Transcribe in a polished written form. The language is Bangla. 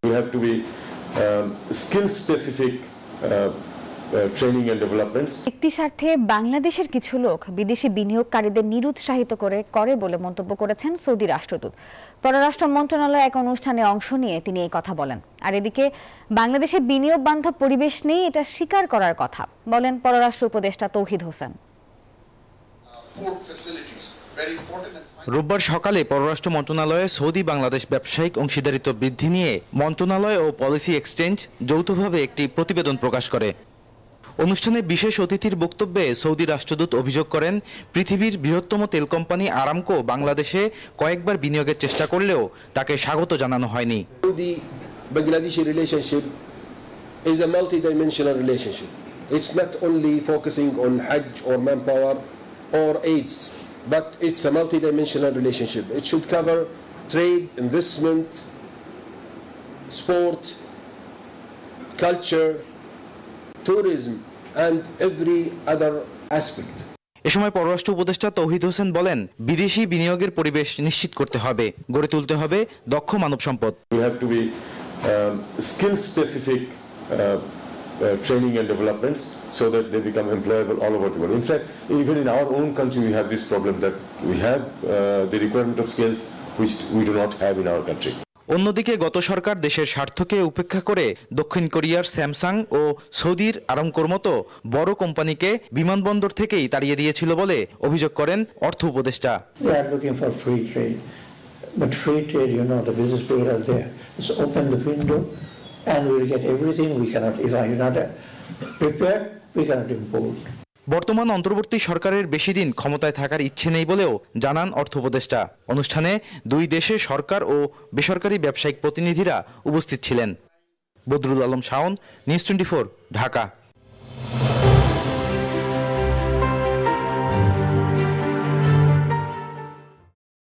We have to be skill specific training and developments. ব্যক্তি স্বার্থে বাংলাদেশের কিছু লোক বিদেশি বিনিয়োগকারীদের নিরুৎসাহিত করে বলে মন্তব্য করেছেন সৌদি রাষ্ট্রদূত। পররাষ্ট্র মন্ত্রণালয়ে এক অনুষ্ঠানে অংশ নিয়ে তিনি এই কথা বলেন। আর এদিকে বাংলাদেশে বিনিয়োগ বান্ধব পরিবেশ নেই, এটা স্বীকার করার কথা বলেন পররাষ্ট্র উপদেষ্টা তৌহিদ হোসেন। রোববার সকালে পররাষ্ট্র মন্ত্রণালয়ে সৌদি বাংলাদেশ ব্যবসায়িক অংশীদারিত্ব বৃদ্ধি নিয়ে মন্ত্রণালয় ও পলিসি এক্সচেঞ্জ যৌথভাবে একটি প্রতিবেদন প্রকাশ করে। অনুষ্ঠানে বিশেষ অতিথির বক্তব্যে সৌদি রাষ্ট্রদূত অভিযোগ করেন, পৃথিবীর বৃহত্তম তেল কোম্পানি আরামকো বাংলাদেশে কয়েকবার বিনিয়োগের চেষ্টা করলেও তাকে স্বাগত জানানো হয়নি। Saudi Bangladeshi relationship is a multi-dimensional relationship. It's not only focusing on Hajj or manpower or AIDS, but it's a multi-dimensional relationship. It should cover trade, investment, sport, culture, tourism and every other aspect. এ সময় পররাষ্ট্র উপদেষ্টা তৌহিদ হোসেন বলেন, বিদেশি বিনিয়োগের পরিবেশ নিশ্চিত করতে হবে, গড়ে তুলতে হবে দক্ষ মানব সম্পদ। We have to be skill specific training and developments so that they become employable all over the world. In fact, even in our own country we have this problem that we have the requirement of skills which we do not have in our country. অন্যদিকে গত সরকার দেশের স্বার্থকে উপেক্ষা করে দক্ষিণ কোরিয়ার স্যামসাং ও সৌদির আরামকোর মতো বড় কোম্পানিকে বিমানবন্দর থেকেই তাড়িয়ে দিয়েছিল বলে অভিযোগ করেন অর্থ উপদেষ্টা। বর্তমান অন্তর্বর্তী সরকারের বেশি দিন ক্ষমতায় থাকার ইচ্ছে নেই বলেও জানান অর্থ উপদেষ্টা। অনুষ্ঠানে দুই দেশে সরকার ও বেসরকারি ব্যবসায়িক প্রতিনিধিরা উপস্থিত ছিলেন। বদরুল আলম শাওন, নিউজ 24, ঢাকা।